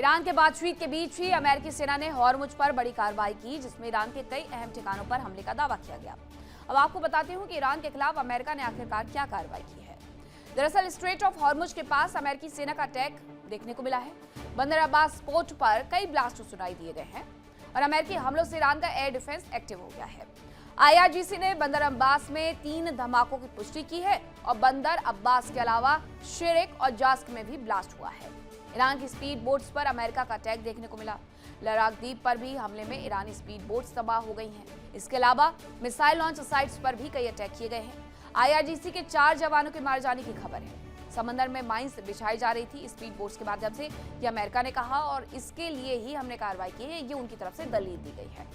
Iran के बातचीत के बीच ही अमेरिकी सेना ने हॉर्मुज पर बड़ी कार्रवाई की, जिसमें ईरान के कई अहम ठिकानों पर हमले का दावा किया गया। अब आपको बताती हूं कि ईरान के खिलाफ अमेरिका ने आखिरकार क्या कार्रवाई की है। दरअसल स्ट्रेट ऑफ हॉर्मुज के पास अमेरिकी सेना का अटैक देखने को मिला है। बंदर अब्बास पोर्ट पर कई ब्लास्ट सुनाई दिए गए हैं और अमेरिकी हमलों से ईरान का एयर डिफेंस एक्टिव हो गया है। IRGC ने बंदर अब्बास में 3 धमाकों की पुष्टि की है और बंदर अब्बास के अलावा शिरिक और जास्क में भी ब्लास्ट हुआ है। ईरान की स्पीड बोट्स पर अमेरिका का अटैक देखने को मिला। लद्दाख द्वीप पर भी हमले में ईरानी स्पीड बोट्स तबाह हो गई हैं। इसके अलावा मिसाइल लॉन्च साइट्स पर भी कई अटैक किए गए हैं। IRGC के 4 जवानों के मारे जाने की खबर है। समंदर में माइंस बिछाई जा रही थी स्पीड बोट्स के माध्यम से, ये अमेरिका ने कहा और इसके लिए ही हमने कार्रवाई की है, ये उनकी तरफ से दलील दी गई है।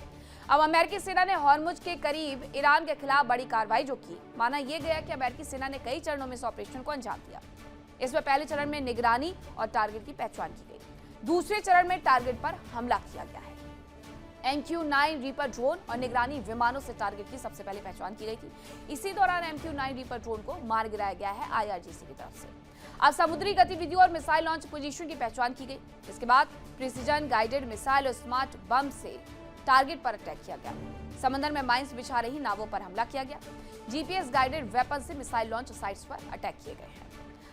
अब अमेरिकी सेना ने हॉर्मुज के करीब ईरान के खिलाफ बड़ी कार्रवाई जो की, माना यह गया कि अमेरिकी सेना ने कई चरणों में इस ऑपरेशन को अंजाम दिया। इसमें पहले चरण में निगरानी और टारगेट की पहचान की गई। दूसरे चरण में टारगेट पर हमला किया गया है। MQ-9 रीपर ड्रोन और निगरानी विमानों से टारगेट की सबसे पहले पहचान की गई थी। इसी दौरान MQ-9 रीपर ड्रोन को मार गिराया गया है IRGC की तरफ से। अब समुद्री गतिविधियों और मिसाइल लॉन्च पोजीशन की पहचान की गई। इसके बाद प्रिसीजन गाइडेड मिसाइल और स्मार्ट बम से टारगेट पर अटैक किया गया। समंदर में माइंस बिछा रही नावों पर हमला किया गया। GPS गाइडेड वेपन से मिसाइल लॉन्च साइट्स पर अटैक किए गए हैं।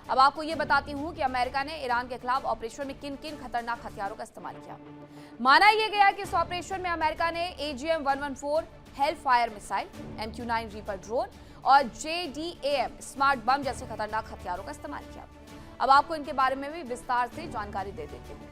अब आपको ये बताती हूं कि अमेरिका ने ईरान के खिलाफ ऑपरेशन में किन किन खतरनाक हथियारों का इस्तेमाल किया। माना यह गया कि इस ऑपरेशन में अमेरिका ने AGM-114 Hellfire missile, MQ-9 reaper drone और JDAM स्मार्ट बम जैसे खतरनाक हथियारों का इस्तेमाल किया। अब आपको इनके बारे में भी विस्तार से जानकारी दे देती हूँ।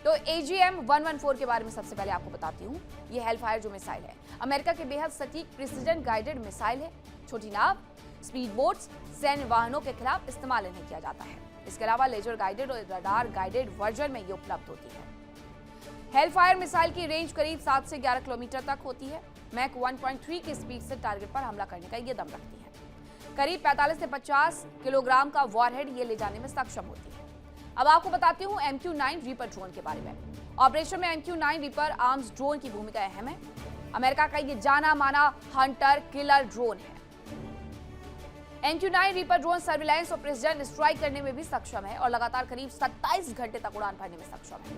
तो AGM-114 के बारे में सबसे पहले आपको बताती हूँ। ये हेलफायर जो मिसाइल है, अमेरिका के बेहद सटीक प्रिसीजन गाइडेड मिसाइल है। छोटी नाव, स्पीड बोट्स, सैन्य वाहनों के खिलाफ इस्तेमाल इन्हें किया जाता है। इसके अलावा लेजर गाइडेड और रडार गाइडेड वर्जन में ये उपलब्ध होती है। हेलफायर मिसाइल की रेंज करीब 7 से 11 किलोमीटर तक होती है। मैक 1.3 की स्पीड से टारगेट पर हमला करने का ये दम रखती है। करीब 45 से 50 किलोग्राम का वॉरहेड ये ले जाने में सक्षम होती है। अब आपको बताती हूँ MQ-9 रीपर ड्रोन के बारे में। ऑपरेशन में MQ-9 रीपर आर्म्स ड्रोन की भूमिका अहम है। अमेरिका का ये जाना माना हंटर किलर ड्रोन है। MQ-9 रीपर ड्रोन सर्विलांस और प्रिसीजन स्ट्राइक करने में भी सक्षम है और लगातार करीब 27 घंटे तक उड़ान भरने में सक्षम है।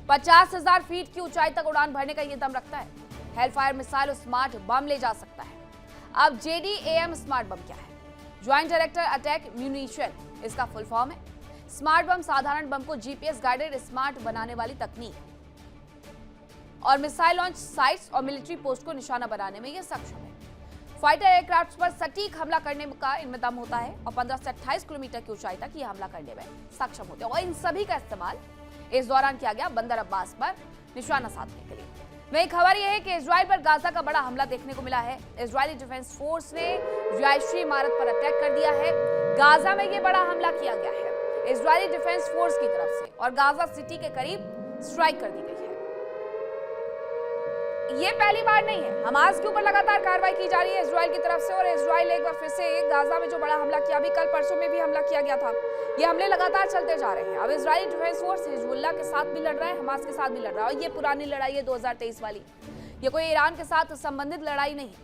50,000 फीट की ऊंचाई तक उड़ान भरने का ये दम रखता है। हेलफायर मिसाइल और स्मार्ट बम ले जा सकता है। अब JDAM स्मार्ट बम क्या है? ज्वाइंट डायरेक्टर अटैक म्यूनिशन इसका फुल फॉर्म है। स्मार्ट बम साधारण बम को GPS गाइडेड स्मार्ट बनाने वाली तकनीक और मिसाइल लॉन्च साइट्स और मिलिट्री पोस्ट को निशाना बनाने में यह सक्षम है। फाइटर एयरक्राफ्ट पर सटीक हमला करने का इनमें दम होता है और 15 से 28 किलोमीटर की ऊंचाई तक ये हमला करने में सक्षम होते हैं और इन सभी का इस्तेमाल इस दौरान किया गया बंदर अब्बास पर निशाना साधने के लिए। वही खबर यह है कि इजराइल पर गाजा का बड़ा हमला देखने को मिला है। इजरायली डिफेंस फोर्स ने रिहायशी इमारत पर अटैक कर दिया है। गाजा में ये बड़ा हमला किया गया है इजरायली डिफेंस फोर्स की तरफ से और गाजा सिटी के करीब स्ट्राइक कर दी गई है। ये पहली बार नहीं है, हमास के ऊपर लगातार कार्रवाई की जा रही है इजराइल की तरफ से और इजराइल एक बार फिर से गाजा में जो बड़ा हमला किया, अभी कल परसों में भी हमला किया गया था। ये हमले लगातार चलते जा रहे हैं। अब इजरायली डिफेंस फोर्स हिजबुल्लाह के साथ भी लड़ रहा है, हमास के साथ भी लड़ रहा है और ये पुरानी लड़ाई है 2023 वाली। ये कोई ईरान के साथ संबंधित लड़ाई नहीं है।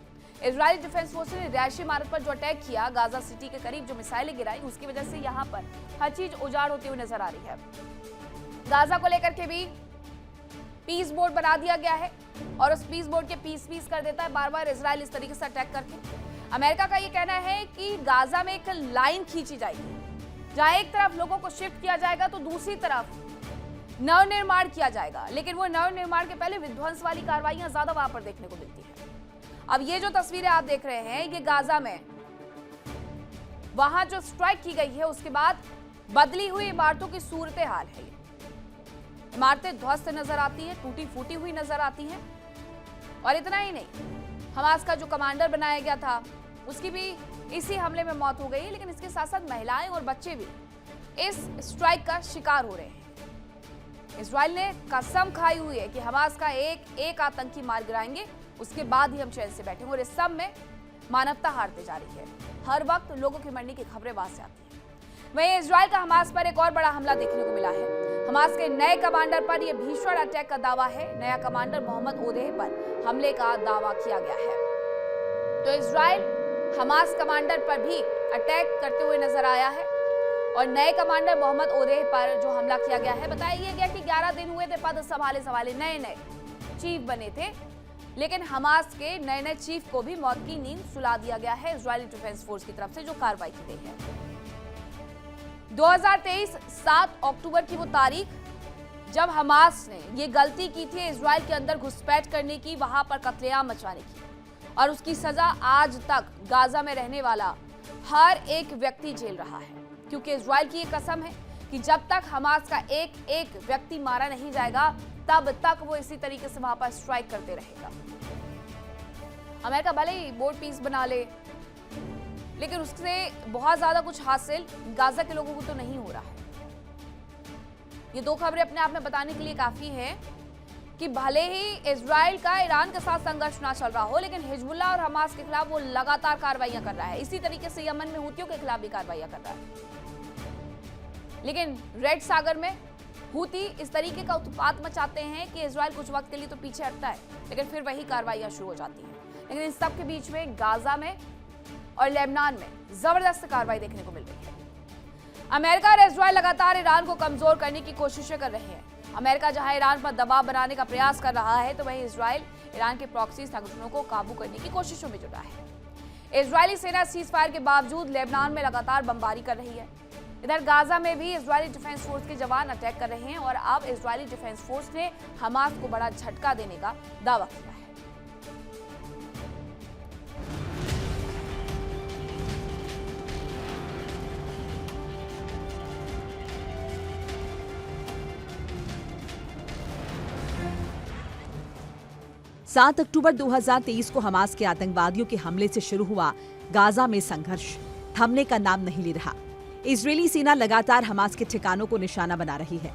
इजरायली डिफेंस फोर्स ने रिहायशी इमारत पर जो अटैक किया, गाजा सिटी के करीब जो मिसाइलें गिराई, उसकी वजह से यहाँ पर हर चीज उजाड़ होती हुई नजर आ रही है। गाजा को लेकर के भी पीस बोर्ड बना दिया गया है और उस पीस बोर्ड के पीस कर देता है बार बार इजराइल इस तरीके से अटैक करके। अमेरिका का ये कहना है कि गाजा में एक लाइन खींची जाएगी जहां एक तरफ लोगों को शिफ्ट किया जाएगा तो दूसरी तरफ नवनिर्माण किया जाएगा, लेकिन वो नवनिर्माण के पहले विध्वंस वाली कार्रवाइयां ज्यादा वहां पर देखने को मिलती है। अब ये जो तस्वीरें आप देख रहे हैं, ये गाजा में वहां जो स्ट्राइक की गई है उसके बाद बदली हुई इमारतों की सूरत हाल है। इमारतें ध्वस्त नजर आती हैं, टूटी फूटी हुई नजर आती हैं और इतना ही नहीं, हमास का जो कमांडर बनाया गया था उसकी भी इसी हमले में मौत हो गई है। लेकिन इसके साथ साथ महिलाएं और बच्चे भी इस स्ट्राइक का शिकार हो रहे हैं। इजराइल ने कसम खाई हुई है कि हमास का एक आतंकी मार गिराएंगे, उसके बाद ही हम चैन से बैठेंगे और इस सब में मानवता हारते जा रही है। हर वक्त लोगों की मरने की खबरें बाहर से आती हैं। वहीं इजराइल का हमास पर एक और बड़ा हमला देखने को मिला है। हमास के नए कमांडर पर यह भीषण अटैक का दावा है। नया कमांडर मोहम्मद ओदेह पर हमले का दावा किया गया है। तो इजराइल हमास कमांडर पर भी अटैक करते हुए नजर आया है और नए कमांडर मोहम्मद ओदेह पर जो हमला किया गया है, बताया गया कि 11 दिन हुए थे पद संभाले नए चीफ बने थे, लेकिन हमास के नए चीफ को भी मौत की नींद सुला दिया गया है इजरायली डिफेंस फोर्स की तरफ से जो कार्रवाई की गई है। 2023 7 अक्टूबर की वो तारीख जब हमास ने ये गलती की थी इजराइल के अंदर घुसपैठ करने की, वहां पर कत्लेआम मचवाने की, और उसकी सजा आज तक गाजा में रहने वाला हर एक व्यक्ति झेल रहा है, क्योंकि इजराइल की ये कसम है कि जब तक हमास का एक एक व्यक्ति मारा नहीं जाएगा तब तक वो इसी तरीके से वहां पर स्ट्राइक करते रहेगा। अमेरिका भले ही बोर्ड पीस बना ले, लेकिन उससे बहुत ज्यादा कुछ हासिल गाजा के लोगों को तो नहीं हो रहा है। ये दो खबरें अपने आप में बताने के लिए काफी है कि भले ही इजराइल का ईरान के साथ संघर्ष ना चल रहा हो, लेकिन हिजबुल्लाह और हमास के खिलाफ वो लगातार कार्रवाइयां कर रहा है। इसी तरीके से यमन में हूतियों के खिलाफ भी कार्रवाइयां कर रहा है, लेकिन रेड सागर में हूती इस तरीके का उत्पात मचाते हैं कि इजराइल कुछ वक्त के लिए तो पीछे हटता है, लेकिन फिर वही कार्रवाइयां शुरू हो जाती हैं। लेकिन इन सब के बीच में गाजा में और लेबनान में जबरदस्त कार्रवाई देखने को मिल रही है। अमेरिका और इजराइल लगातार ईरान को कमजोर करने की कोशिशें कर रहे हैं। अमेरिका जहां ईरान पर दबाव बनाने का प्रयास कर रहा है, तो वहीं इजराइल ईरान के प्रॉक्सी संगठनों को काबू करने की कोशिशों में जुटा है। इजरायली सेना सीज फायर के बावजूद लेबनान में लगातार बमबारी कर रही है। इधर गाजा में भी इजरायली डिफेंस फोर्स के जवान अटैक कर रहे हैं और अब इजरायली डिफेंस फोर्स ने हमास को बड़ा झटका देने का दावा किया है। 7 अक्टूबर 2023 को हमास के आतंकवादियों के हमले से शुरू हुआ गाजा में संघर्ष थमने का नाम नहीं ले रहा। इजरायली सेना लगातार हमास के ठिकानों को निशाना बना रही है।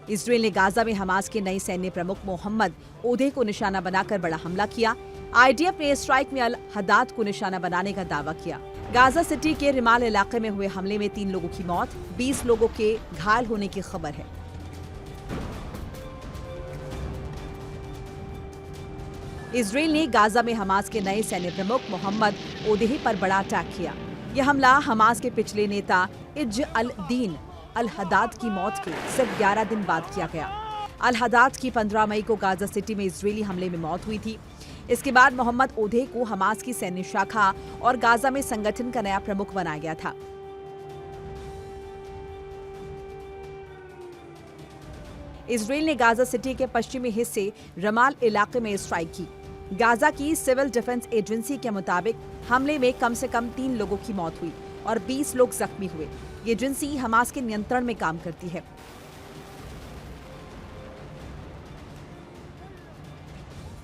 इजरायल ने गाजा में हमास के नए सैन्य प्रमुख मोहम्मद ओदेह को निशाना बनाकर बड़ा हमला किया। आईडीएफ ने स्ट्राइक में अल हदाद को निशाना बनाने का दावा किया। गाजा सिटी के रिमाल इलाके में हुए हमले में 3 लोगों की मौत, 20 लोगों के घायल होने की खबर है। इजरायल ने गाजा में हमास के नए सैन्य प्रमुख मोहम्मद ओदेह पर बड़ा अटैक किया। यह हमला हमास के पिछले नेता इज अल दीन अल हदाद की मौत के सिर्फ 11 दिन बाद किया गया। अल हदाद की 15 मई को गाजा सिटी में इजरायली हमले में मौत हुई थी। इसके बाद मोहम्मद ओदेह को हमास की सैन्य शाखा और गाजा में संगठन का नया प्रमुख बनाया गया था। इजरायल ने गाजा सिटी के पश्चिमी हिस्से रमाल इलाके में स्ट्राइक की। गाजा की सिविल डिफेंस एजेंसी के मुताबिक हमले में कम से कम 3 लोगों की मौत हुई और 20 लोग जख्मी हुए। ये एजेंसी हमास के नियंत्रण में काम करती है।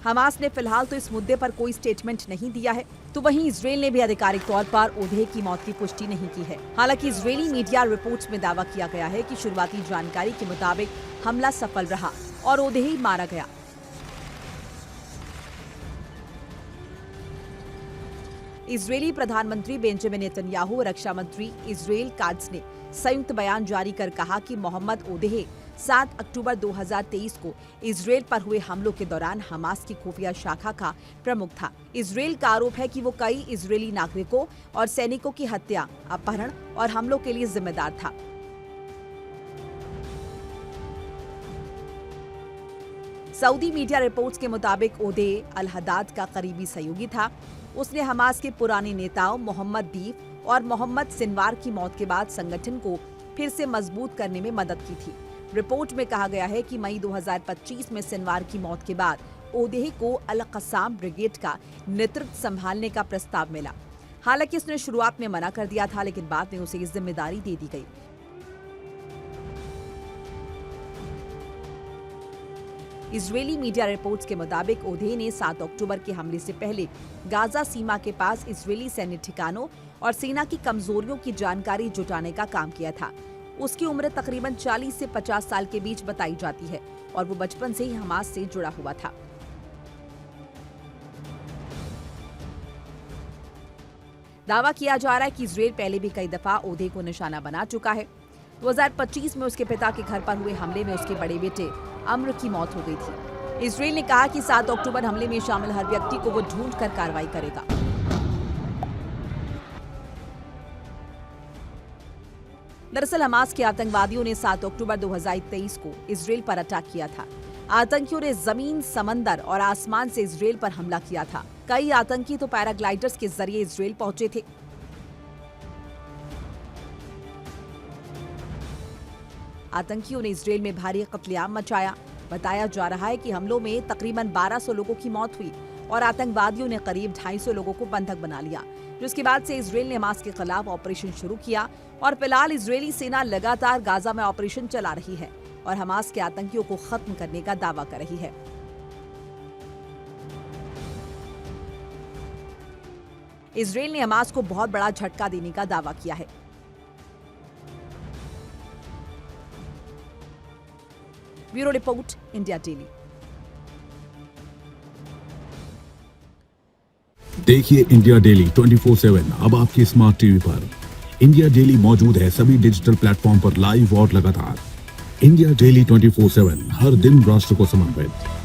हमास ने फिलहाल तो इस मुद्दे पर कोई स्टेटमेंट नहीं दिया है, तो वहीं इजरायल ने भी आधिकारिक तौर पर ओदेह की मौत की पुष्टि नहीं की है। हालांकि इजरायली मीडिया रिपोर्ट्स में दावा किया गया है कि शुरुआती जानकारी के मुताबिक हमला सफल रहा और ओदेह मारा गया। इजरायली प्रधानमंत्री बेंजामिन नेतन्याहू और रक्षा मंत्री इजराइल काट्ज ने संयुक्त बयान जारी कर कहा कि मोहम्मद ओदेह 7 अक्टूबर 2023 को इजरायल पर हुए हमलों के दौरान हमास की खुफिया शाखा का प्रमुख था। इजरायल का आरोप है कि वो कई इजरायली नागरिकों और सैनिकों की हत्या, अपहरण और हमलों के लिए जिम्मेदार था। सऊदी मीडिया रिपोर्ट्स के मुताबिक ओदेह अल हदाद का करीबी सहयोगी था। उसने हमास के पुराने नेताओं मोहम्मद दीफ और मोहम्मद सिनवार की मौत के बाद संगठन को फिर से मजबूत करने में मदद की थी। रिपोर्ट में कहा गया है कि मई 2025 में सिनवार की मौत के बाद ओदेह को अल कसाम ब्रिगेड का नेतृत्व संभालने का प्रस्ताव मिला। हालांकि उसने शुरुआत में मना कर दिया था, लेकिन बाद में उसे ये जिम्मेदारी दे दी गई। इजरायली मीडिया रिपोर्ट्स के मुताबिक ओदेह ने 7 अक्टूबर के हमले से पहले गाजा सीमा के पास इजरायली सैन्य ठिकानों और सेना की कमजोरियों की जानकारी जुटाने का काम किया था। उसकी उम्र तकरीबन 40 से 50 साल के बीच बताई जाती है और वो बचपन से ही हमास से जुड़ा हुआ था। दावा किया जा रहा है कि इजरायल पहले भी कई दफा ओदेह को निशाना बना चुका है। 2025 में उसके पिता के घर पर हुए हमले में उसके बड़े बेटे अम्र की मौत हो गई थी। इजरायल ने कहा कि 7 अक्टूबर हमले में शामिल हर व्यक्ति को वो ढूंढकर कार्रवाई करेगा। दरअसल हमास के आतंकवादियों ने 7 अक्टूबर 2023 को इजराइल पर अटैक किया था। आतंकियों ने जमीन, समंदर और आसमान से इजराइल पर हमला किया था। कई आतंकी तो पैराग्लाइडर्स के जरिए इजराइल पहुंचे थे। आतंकियों ने इजराइल में भारी कत्लेआम मचाया। बताया जा रहा है कि हमलों में तकरीबन 1200 लोगों की मौत हुई और आतंकवादियों ने करीब 250 लोगों को बंधक बना लिया, जिसके बाद से इजराइल ने हमास के खिलाफ ऑपरेशन शुरू किया और फिलहाल इजरायली सेना लगातार गाजा में ऑपरेशन चला रही है और हमास के आतंकियों को खत्म करने का दावा कर रही है। इजराइल ने हमास को बहुत बड़ा झटका देने का दावा किया है। Bureau report, India daily. देखिए इंडिया डेली 24/7 अब आपके स्मार्ट टीवी पर। इंडिया डेली मौजूद है सभी डिजिटल प्लेटफॉर्म पर लाइव और लगातार। इंडिया डेली 24/7 हर दिन राष्ट्र को समर्पित।